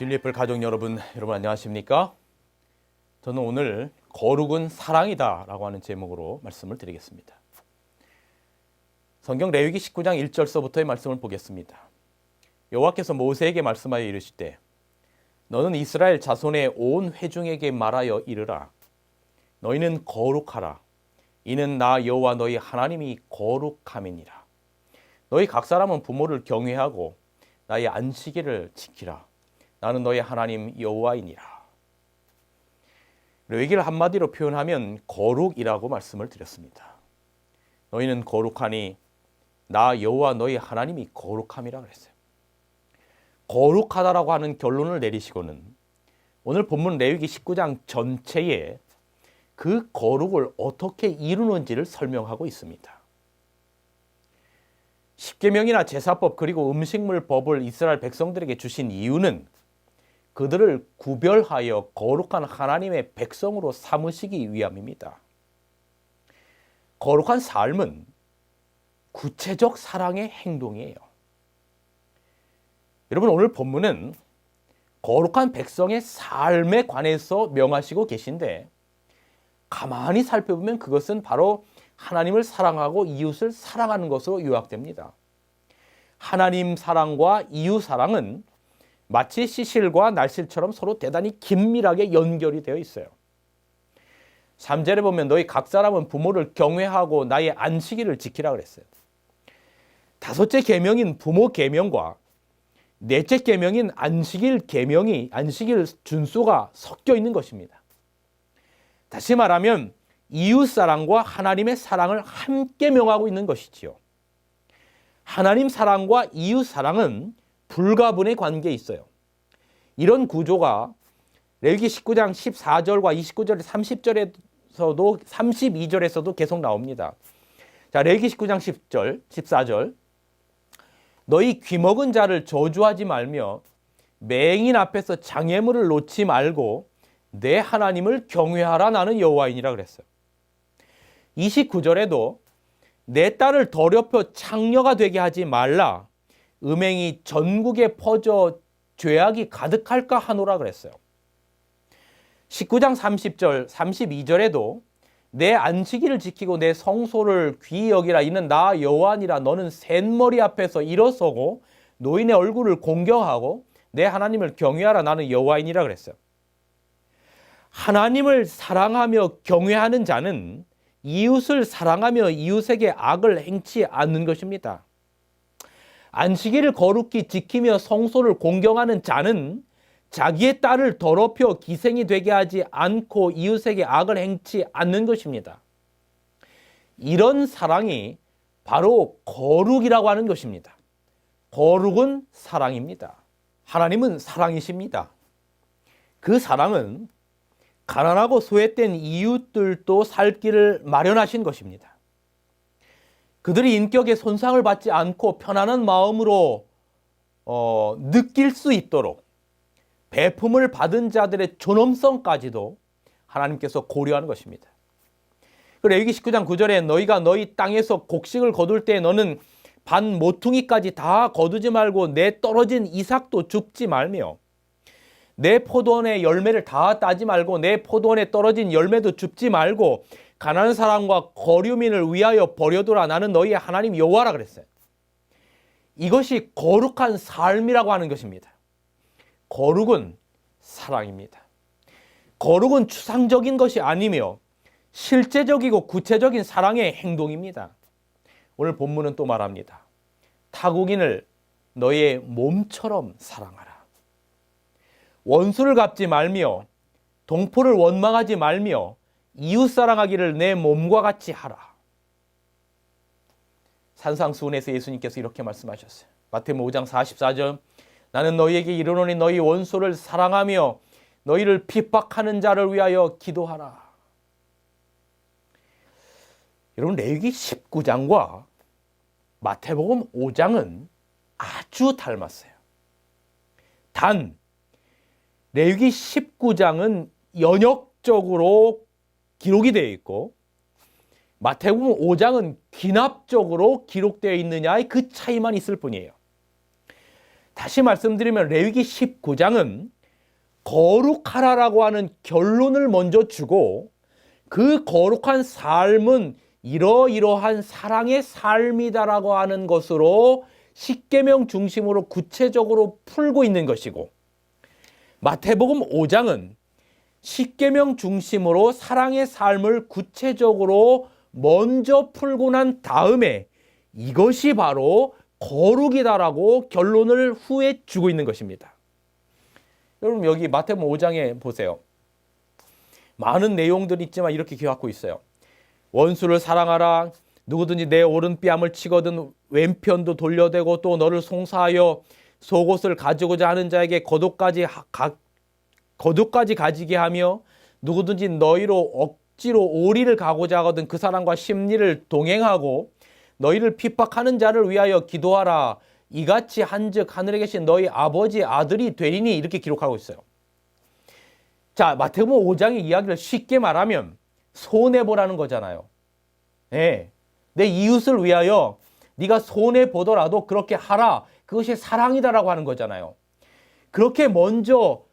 진리의 가족 여러분 안녕하십니까? 저는 오늘 거룩은 사랑이다 라고 하는 제목으로 말씀을 드리겠습니다. 성경 레위기 19장 1절서부터의 말씀을 보겠습니다. 여호와께서 모세에게 말씀하여 이르시되 너는 이스라엘 자손의 온 회중에게 말하여 이르라. 너희는 거룩하라. 이는 나 여호와 너희 하나님이 거룩함이니라. 너희 각 사람은 부모를 경외하고 나의 안식일을 지키라. 나는 너희 하나님 여호와이니라. 레위기를 한마디로 표현하면 거룩이라고 말씀을 드렸습니다. 너희는 거룩하니 나 여호와 너희 하나님이 거룩함이라 그랬어요. 거룩하다라고 하는 결론을 내리시고는 오늘 본문 레위기 19장 전체에 그 거룩을 어떻게 이루는지를 설명하고 있습니다. 십계명이나 제사법 그리고 음식물 법을 이스라엘 백성들에게 주신 이유는 그들을 구별하여 거룩한 하나님의 백성으로 삼으시기 위함입니다. 거룩한 삶은 구체적 사랑의 행동이에요. 여러분, 오늘 본문은 거룩한 백성의 삶에 관해서 명하시고 계신데 가만히 살펴보면 그것은 바로 하나님을 사랑하고 이웃을 사랑하는 것으로 요약됩니다. 하나님 사랑과 이웃 사랑은 마치 시실과 날실처럼 서로 대단히 긴밀하게 연결이 되어 있어요. 3절에 보면 너희 각 사람은 부모를 경외하고 나의 안식일을 지키라 그랬어요. 다섯째 계명인 부모 계명과 넷째 계명인 안식일 준수가 섞여 있는 것입니다. 다시 말하면 이웃 사랑과 하나님의 사랑을 함께 명하고 있는 것이지요. 하나님 사랑과 이웃 사랑은 불가분의 관계에 있어요. 이런 구조가 레위기 19장 14절과 29절, 30절에서도 32절에서도 계속 나옵니다. 자, 레위기 19장 10절, 14절. 너희 귀먹은 자를 저주하지 말며 맹인 앞에서 장애물을 놓지 말고 내 하나님을 경외하라. 나는 여호와이니라 그랬어요. 29절에도 내 딸을 더럽혀 창녀가 되게 하지 말라. 음행이 전국에 퍼져 죄악이 가득할까 하노라 그랬어요. 19장 30절, 32절에도 내 안식일을 지키고 내 성소를 귀히 여기라. 이는 나 여호와니라. 너는 셋머리 앞에서 일어서고 노인의 얼굴을 공경하고 내 하나님을 경외하라. 나는 여호와이니라 그랬어요. 하나님을 사랑하며 경외하는 자는 이웃을 사랑하며 이웃에게 악을 행치 않는 것입니다. 안식일을 거룩히 지키며 성소를 공경하는 자는 자기의 딸을 더럽혀 기생이 되게 하지 않고 이웃에게 악을 행치 않는 것입니다. 이런 사랑이 바로 거룩이라고 하는 것입니다. 거룩은 사랑입니다. 하나님은 사랑이십니다. 그 사랑은 가난하고 소외된 이웃들도 살 길을 마련하신 것입니다. 그들이 인격에 손상을 받지 않고 편안한 마음으로 느낄 수 있도록 배품을 받은 자들의 존엄성까지도 하나님께서 고려하는 것입니다. 레위기 19장 9절에 너희가 너희 땅에서 곡식을 거둘 때 너는 반 모퉁이까지 다 거두지 말고 내 떨어진 이삭도 줍지 말며 내 포도원의 열매를 다 따지 말고 내 포도원에 떨어진 열매도 줍지 말고 가난한 사람과 거류민을 위하여 버려두라. 나는 너희의 하나님 여호와라 그랬어요. 이것이 거룩한 삶이라고 하는 것입니다. 거룩은 사랑입니다. 거룩은 추상적인 것이 아니며 실제적이고 구체적인 사랑의 행동입니다. 오늘 본문은 또 말합니다. 타국인을 너의 몸처럼 사랑하라. 원수를 갚지 말며 동포를 원망하지 말며 이웃 사랑하기를 내 몸과 같이 하라. 산상수훈에서 예수님께서 이렇게 말씀하셨어요. 마태복음 5장 44절. 나는 너희에게 이르노니 너희 원수를 사랑하며 너희를 핍박하는 자를 위하여 기도하라. 여러분, 레위기 19장과 마태복음 5장은 아주 닮았어요. 단 레위기 19장은 연역적으로 기록이 되어 있고 마태복음 5장은 귀납적으로 기록되어 있느냐의 그 차이만 있을 뿐이에요. 다시 말씀드리면 레위기 19장은 거룩하라라고 하는 결론을 먼저 주고 그 거룩한 삶은 이러이러한 사랑의 삶이다라고 하는 것으로 십계명 중심으로 구체적으로 풀고 있는 것이고, 마태복음 5장은 십계명 중심으로 사랑의 삶을 구체적으로 먼저 풀고 난 다음에 이것이 바로 거룩이다라고 결론을 후에 주고 있는 것입니다. 여러분, 여기 마태복음 5장에 보세요. 많은 내용들이 있지만 이렇게 기록하고 있어요. 원수를 사랑하라. 누구든지 내 오른뺨을 치거든 왼편도 돌려대고 또 너를 송사하여 속옷을 가지고자 하는 자에게 겉옷까지 가지게 하며 누구든지 너희로 억지로 오리를 가고자 하거든 그 사람과 심리를 동행하고 너희를 핍박하는 자를 위하여 기도하라. 이같이 한즉 하늘에 계신 너희 아버지의 아들이 되리니, 이렇게 기록하고 있어요. 자, 마태복음 5장의 이야기를 쉽게 말하면 손해보라는 거잖아요. 네. 내 이웃을 위하여 네가 손해보더라도 그렇게 하라. 그것이 사랑이다라고 하는 거잖아요. 그렇게 먼저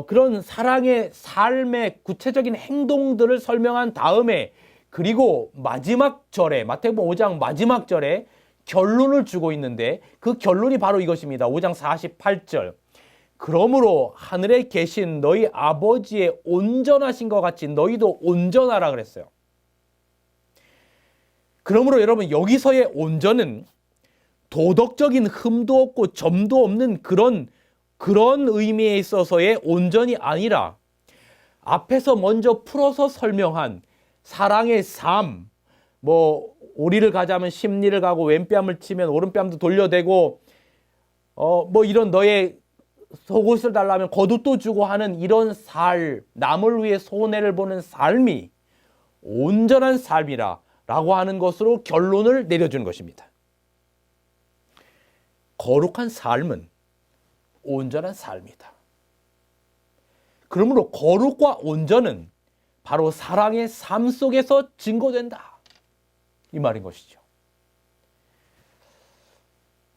그런 사랑의 삶의 구체적인 행동들을 설명한 다음에, 그리고 마지막 절에, 마태복음 5장 마지막 절에 결론을 주고 있는데 그 결론이 바로 이것입니다. 5장 48절. 그러므로 하늘에 계신 너희 아버지의 온전하신 것 같이 너희도 온전하라 그랬어요. 그러므로 여러분, 여기서의 온전은 도덕적인 흠도 없고 점도 없는 그런 의미에 있어서의 온전이 아니라 앞에서 먼저 풀어서 설명한 사랑의 삶, 오리를 가자면 심리를 가고 왼뺨을 치면 오른뺨도 돌려대고 이런 너의 속옷을 달라면 겉옷도 주고 하는 이런 삶, 남을 위해 손해를 보는 삶이 온전한 삶이라 라고 하는 것으로 결론을 내려주는 것입니다. 거룩한 삶은 온전한 삶이다. 그러므로 거룩과 온전은 바로 사랑의 삶 속에서 증거된다, 이 말인 것이죠.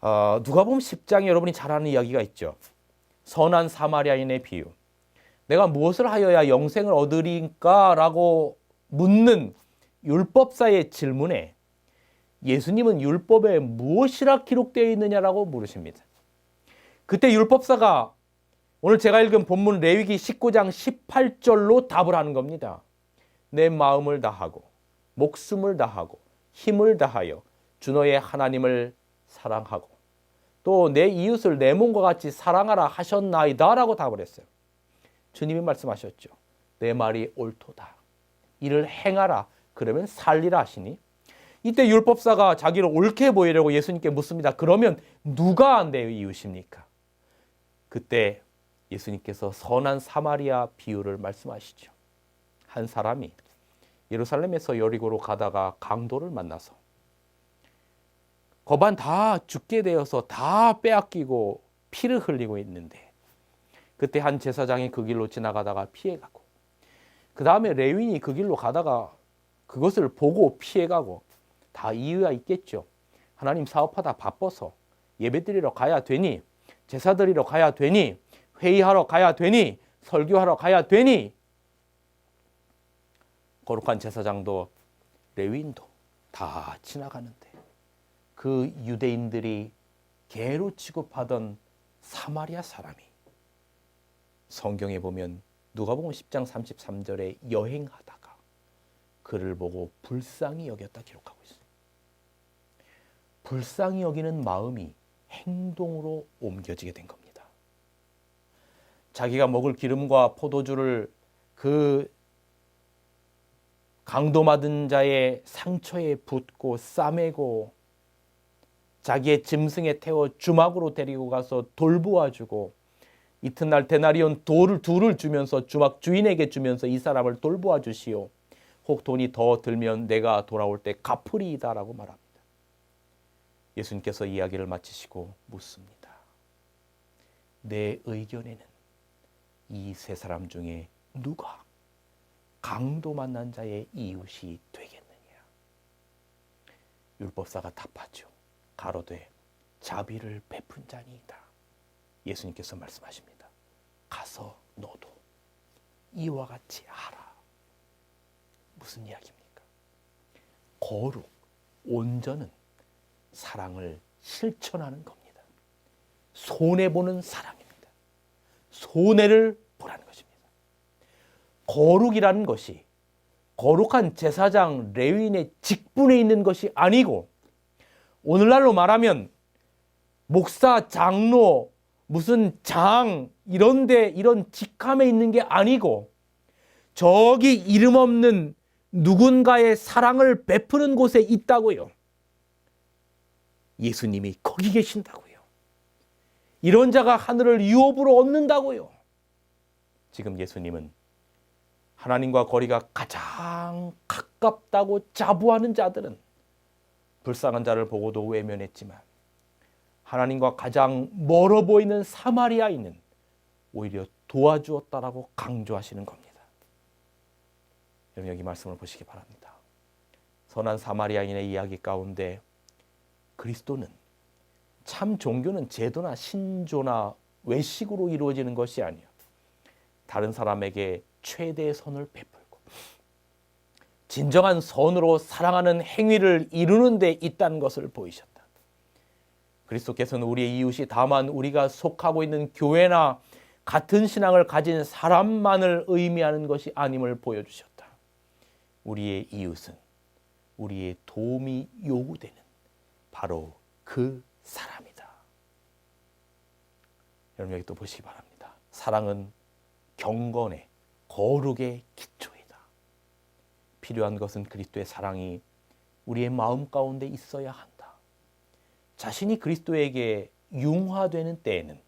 누가복음 10장에 여러분이 잘 아는 이야기가 있죠. 선한 사마리아인의 비유. 내가 무엇을 하여야 영생을 얻으리까? 라고 묻는 율법사의 질문에 예수님은 율법에 무엇이라 기록되어 있느냐라고 물으십니다. 그때 율법사가 오늘 제가 읽은 본문 레위기 19장 18절로 답을 하는 겁니다. 내 마음을 다하고 목숨을 다하고 힘을 다하여 주 너의 하나님을 사랑하고 또 내 이웃을 내 몸과 같이 사랑하라 하셨나이다 라고 답을 했어요. 주님이 말씀하셨죠. 내 말이 옳도다. 이를 행하라. 그러면 살리라 하시니, 이때 율법사가 자기를 옳게 보이려고 예수님께 묻습니다. 그러면 누가 내 이웃입니까? 그때 예수님께서 선한 사마리아 비유를 말씀하시죠. 한 사람이 예루살렘에서 여리고로 가다가 강도를 만나서 거반 다 죽게 되어서 다 빼앗기고 피를 흘리고 있는데, 그때 한 제사장이 그 길로 지나가다가 피해가고, 그 다음에 레위인이 그 길로 가다가 그것을 보고 피해가고, 다 이유가 있겠죠. 하나님 사업하다 바빠서 예배드리러 가야 되니, 제사드리러 가야 되니, 회의하러 가야 되니, 설교하러 가야 되니, 거룩한 제사장도 레위인도 다 지나가는데 그 유대인들이 개로 취급하던 사마리아 사람이 성경에 보면 누가복음 10장 33절에 여행하다가 그를 보고 불쌍히 여겼다 기록하고 있어요. 불쌍히 여기는 마음이 행동으로 옮겨지게 된 겁니다. 자기가 먹을 기름과 포도주를 그 강도 맞은 자의 상처에 붓고 싸매고 자기의 짐승에 태워 주막으로 데리고 가서 돌보아주고, 이튿날 데나리온 둘을 주면서 주막 주인에게 주면서 이 사람을 돌보아 주시오. 혹 돈이 더 들면 내가 돌아올 때 갚으리이다 라고 말합니다. 예수님께서 이야기를 마치시고 묻습니다. 내 의견에는 이 세 사람 중에 누가 강도 만난 자의 이웃이 되겠느냐? 율법사가 답하죠. 가로되 자비를 베푼 자니이다. 예수님께서 말씀하십니다. 가서 너도 이와 같이 하라. 무슨 이야기입니까? 거룩, 온전은 사랑을 실천하는 겁니다. 손해보는 사랑입니다. 손해를 보라는 것입니다. 거룩이라는 것이 거룩한 제사장 레위인의 직분에 있는 것이 아니고, 오늘날로 말하면 목사, 장로, 무슨 장 이런데 이런 직함에 있는 게 아니고, 저기 이름 없는 누군가의 사랑을 베푸는 곳에 있다고요. 예수님이 거기 계신다고요. 이런 자가 하늘을 유업으로 얻는다고요. 지금 예수님은 하나님과 거리가 가장 가깝다고 자부하는 자들은 불쌍한 자를 보고도 외면했지만, 하나님과 가장 멀어 보이는 사마리아인은 오히려 도와주었다라고 강조하시는 겁니다. 여러분, 여기 말씀을 보시기 바랍니다. 선한 사마리아인의 이야기 가운데 그리스도는, 참 종교는 제도나 신조나 외식으로 이루어지는 것이 아니에요. 다른 사람에게 최대의 선을 베풀고 진정한 선으로 사랑하는 행위를 이루는 데 있다는 것을 보이셨다. 그리스도께서는 우리의 이웃이 다만 우리가 속하고 있는 교회나 같은 신앙을 가진 사람만을 의미하는 것이 아님을 보여주셨다. 우리의 이웃은 우리의 도움이 요구되는 바로 그 사람이다. 여러분, 여기 또 보시기 바랍니다. 사랑은 경건의 거룩의 기초이다. 필요한 것은 그리스도의 사랑이 우리의 마음 가운데 있어야 한다. 자신이 그리스도에게 융화되는 때에는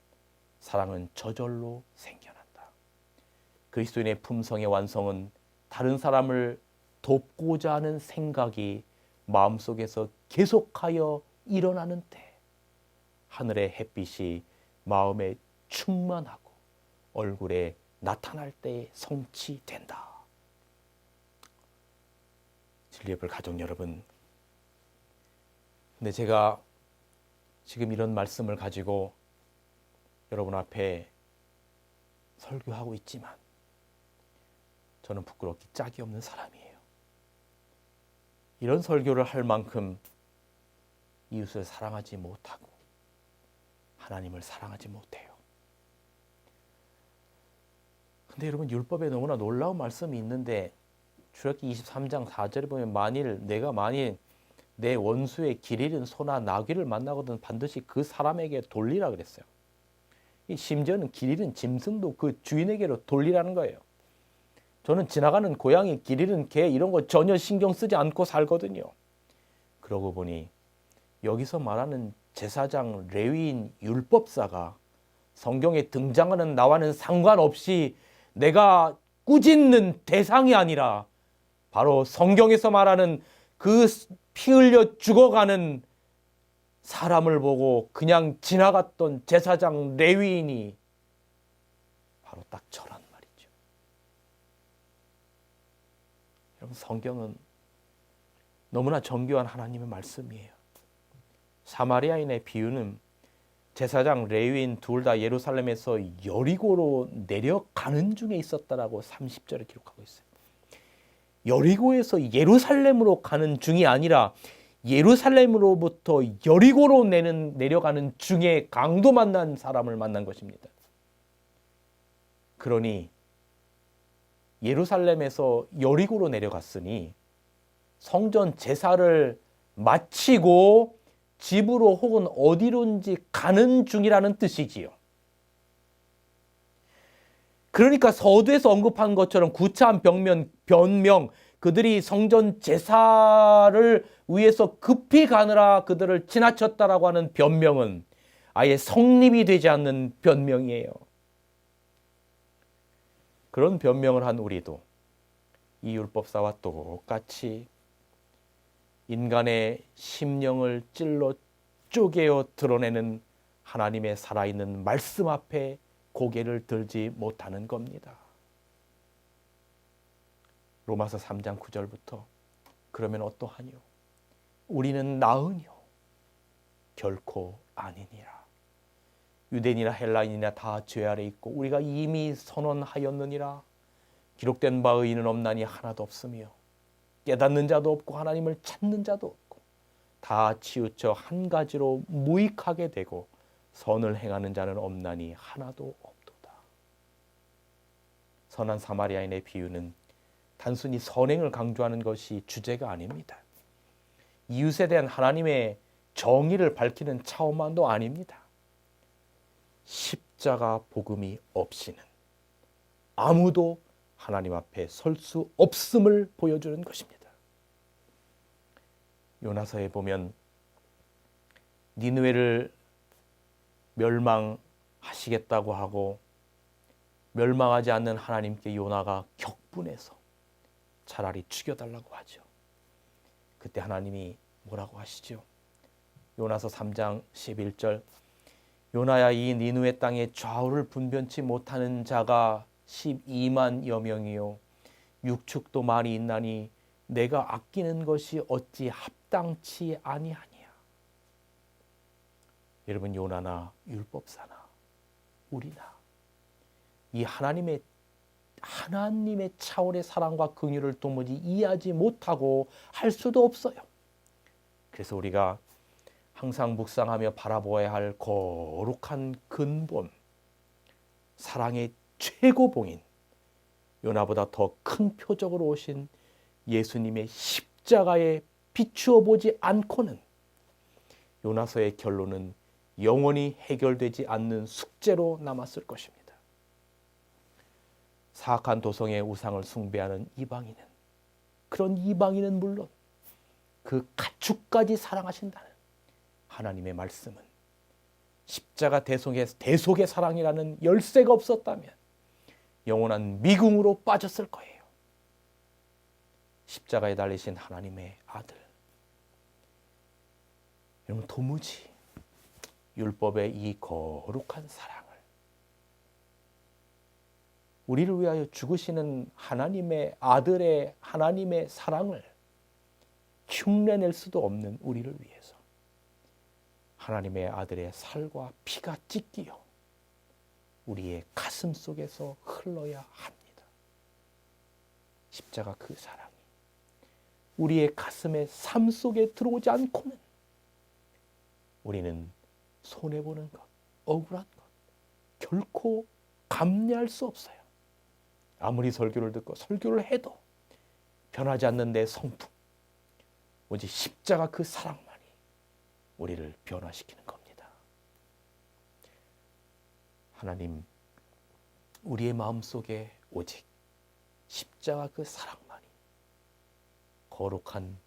사랑은 저절로 생겨난다. 그리스도인의 품성의 완성은 다른 사람을 돕고자 하는 생각이 마음속에서 계속하여 일어나는 때, 하늘의 햇빛이 마음에 충만하고 얼굴에 나타날 때에 성취된다. 진리예불 가족 여러분, 근데 제가 지금 이런 말씀을 가지고 여러분 앞에 설교하고 있지만 저는 부끄럽기 짝이 없는 사람이에요. 이런 설교를 할 만큼 이웃을 사랑하지 못하고 하나님을 사랑하지 못해요. 근데 여러분, 율법에 너무나 놀라운 말씀이 있는데, 출애굽기 23장 4절에 보면 내가 만일 내 원수의 길 잃은 소나 나귀를 만나거든 반드시 그 사람에게 돌리라 그랬어요. 심지어는 길 잃은 짐승도 그 주인에게로 돌리라는 거예요. 저는 지나가는 고양이, 길 잃은 개 이런 거 전혀 신경 쓰지 않고 살거든요. 그러고 보니 여기서 말하는 제사장, 레위인, 율법사가 성경에 등장하는 나와는 상관없이 내가 꾸짖는 대상이 아니라 바로 성경에서 말하는 그 피 흘려 죽어가는 사람을 보고 그냥 지나갔던 제사장, 레위인이 바로 딱 저란 말이죠. 여러분, 성경은 너무나 정교한 하나님의 말씀이에요. 사마리아인의 비유는 제사장, 레위인 둘 다 예루살렘에서 여리고로 내려가는 중에 있었다라고 30절에 기록하고 있어요. 여리고에서 예루살렘으로 가는 중이 아니라 예루살렘으로부터 여리고로 내려가는 중에 강도 만난 사람을 만난 것입니다. 그러니 예루살렘에서 여리고로 내려갔으니 성전 제사를 마치고 집으로 혹은 어디론지 가는 중이라는 뜻이지요. 그러니까 서두에서 언급한 것처럼 구차한 변명, 그들이 성전 제사를 위해서 급히 가느라 그들을 지나쳤다라고 하는 변명은 아예 성립이 되지 않는 변명이에요. 그런 변명을 한 우리도 이 율법사와 똑같이 인간의 심령을 찔러 쪼개어 드러내는 하나님의 살아있는 말씀 앞에 고개를 들지 못하는 겁니다. 로마서 3장 9절부터 그러면 어떠하뇨? 우리는 나으뇨? 결코 아니니라. 유대인이나 헬라인이나 다 죄 아래 있고 우리가 이미 선언하였느니라. 기록된 바 의인은 없나니 하나도 없으며 깨닫는 자도 없고 하나님을 찾는 자도 없고 다 치우쳐 한 가지로 무익하게 되고 선을 행하는 자는 없나니 하나도 없도다. 선한 사마리아인의 비유는 단순히 선행을 강조하는 것이 주제가 아닙니다. 이웃에 대한 하나님의 정의를 밝히는 차원만도 아닙니다. 십자가 복음이 없이는 아무도 하나님 앞에 설 수 없음을 보여주는 것입니다. 요나서에 보면 니느웨를 멸망하시겠다고 하고 멸망하지 않는 하나님께 요나가 격분해서 차라리 죽여달라고 하죠. 그때 하나님이 뭐라고 하시죠? 요나서 3장 11절 요나야 이 니느웨 땅에 좌우를 분변치 못하는 자가 12만여 명이요 육축도 많이 있나니 내가 아끼는 것이 어찌 합당치 아니하니야. 여러분 요나나 율법사나 우리나 이 하나님의 차원의 사랑과 긍휼을 도무지 이해하지 못하고 할 수도 없어요. 그래서 우리가 항상 묵상하며 바라보아야 할 거룩한 근본, 사랑의 최고봉인 요나보다 더 큰 표적으로 오신 예수님의 십자가에 비추어 보지 않고는 요나서의 결론은 영원히 해결되지 않는 숙제로 남았을 것입니다. 사악한 도성의 우상을 숭배하는 이방인은, 그런 이방인은 물론 그 가축까지 사랑하신다는 하나님의 말씀은 십자가 대속의 사랑이라는 열쇠가 없었다면 영원한 미궁으로 빠졌을 거예요. 십자가에 달리신 하나님의 아들. 여러분 도무지 율법의 이 거룩한 사랑을 우리를 위하여 죽으시는 하나님의 아들의 하나님의 사랑을 흉내낼 수도 없는 우리를 위해서 하나님의 아들의 살과 피가 찢기어 우리의 가슴 속에서 흘러야 합니다. 십자가 그 사랑이 우리의 가슴의 삶 속에 들어오지 않고는 우리는 손해보는 것, 억울한 것 결코 감내할 수 없어요. 아무리 설교를 듣고 설교를 해도 변하지 않는 내 성품, 오직 십자가 그 사랑만이 우리를 변화시키는 겁니다. 하나님, 우리의 마음속에 오직 십자가 그 사랑만이 거룩한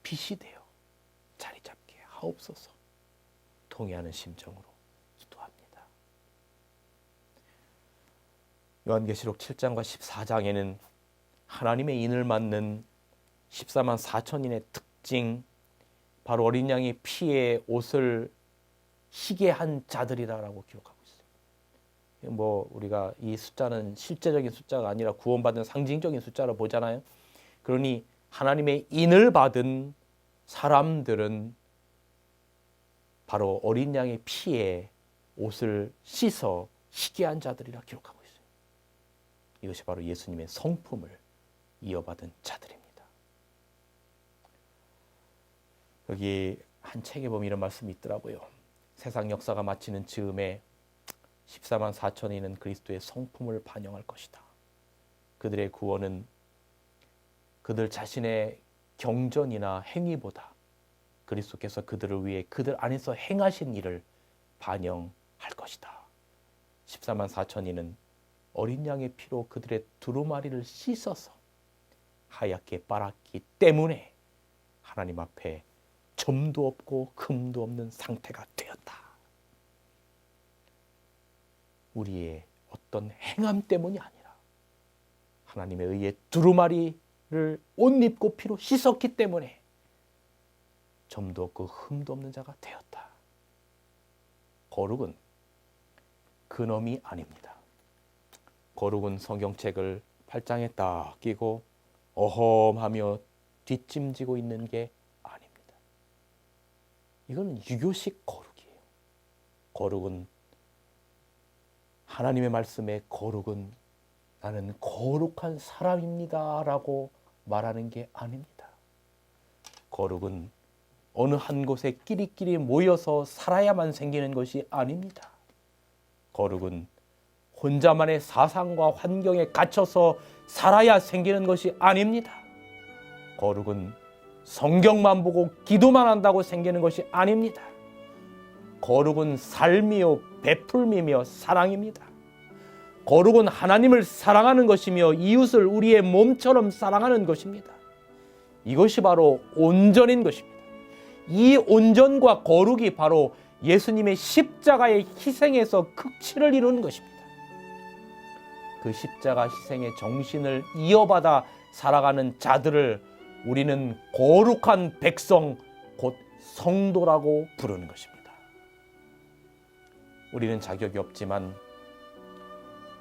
빛이 되어 자리 잡게 하옵소서. 통회하는 심정으로 기도합니다. 요한계시록 7장과 14장에는 하나님의 인을 맞는 14만 4천인의 특징, 바로 어린 양의 피에 옷을 희게 한 자들이라고 기록하고 있어요. 뭐 우리가 이 숫자는 실제적인 숫자가 아니라 구원받은 상징적인 숫자로 보잖아요. 그러니 하나님의 인을 받은 사람들은 바로 어린 양의 피에 옷을 씻어 희게 한 자들이라 기록하고 있어요. 이것이 바로 예수님의 성품을 이어받은 자들입니다. 여기 한 책에 보면 이런 말씀이 있더라고요. 세상 역사가 마치는 즈음에 14만 4천인은 그리스도의 성품을 반영할 것이다. 그들의 구원은 그들 자신의 경전이나 행위보다 그리스도께서 그들을 위해 그들 안에서 행하신 일을 반영할 것이다. 14만 4천인은 어린 양의 피로 그들의 두루마리를 씻어서 하얗게 빨았기 때문에 하나님 앞에 점도 없고 흠도 없는 상태가 되었다. 우리의 어떤 행함 때문이 아니라 하나님의 의에 두루마리를 옷 입고 피로 씻었기 때문에 점도 없고 흠도 없는 자가 되었다. 거룩은 그놈이 아닙니다. 거룩은 성경책을 팔짱에 딱 끼고 어험하며 뒷짐지고 있는 게 아닙니다. 이건 유교식 거룩이에요. 거룩은 하나님의 말씀에 거룩은 나는 거룩한 사람입니다 라고 말하는 게 아닙니다. 거룩은 어느 한 곳에 끼리끼리 모여서 살아야만 생기는 것이 아닙니다. 거룩은 혼자만의 사상과 환경에 갇혀서 살아야 생기는 것이 아닙니다. 거룩은 성경만 보고 기도만 한다고 생기는 것이 아닙니다. 거룩은 삶이요 베풀미며 사랑입니다. 거룩은 하나님을 사랑하는 것이며 이웃을 우리의 몸처럼 사랑하는 것입니다. 이것이 바로 온전인 것입니다. 이 온전과 거룩이 바로 예수님의 십자가의 희생에서 극치를 이루는 것입니다. 그 십자가 희생의 정신을 이어받아 살아가는 자들을 우리는 거룩한 백성, 곧 성도라고 부르는 것입니다. 우리는 자격이 없지만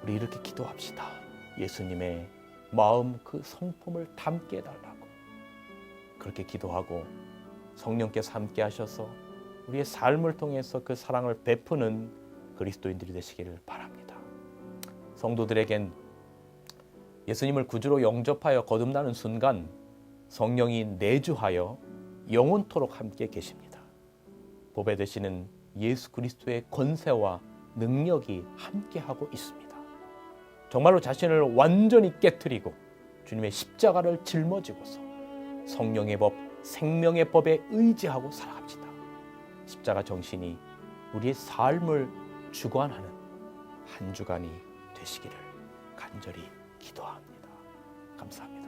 우리 이렇게 기도합시다. 예수님의 마음 그 성품을 담게 해달라고. 그렇게 기도하고 성령께서 함께 하셔서 우리의 삶을 통해서 그 사랑을 베푸는 그리스도인들이 되시기를 바랍니다. 성도들에겐 예수님을 구주로 영접하여 거듭나는 순간 성령이 내주하여 영원토록 함께 계십니다. 보배 되시는 예수 그리스도의 권세와 능력이 함께하고 있습니다. 정말로 자신을 완전히 깨트리고 주님의 십자가를 짊어지고서 성령의 법, 생명의 법에 의지하고 살아갑시다. 십자가 정신이 우리의 삶을 주관하는 한 주간이 되시기를 간절히 기도합니다. 감사합니다.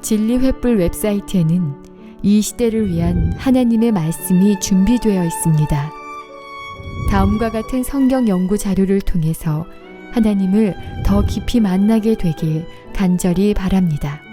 진리횃불 웹사이트에는 이 시대를 위한 하나님의 말씀이 준비되어 있습니다. 다음과 같은 성경 연구 자료를 통해서 하나님을 더 깊이 만나게 되길 간절히 바랍니다.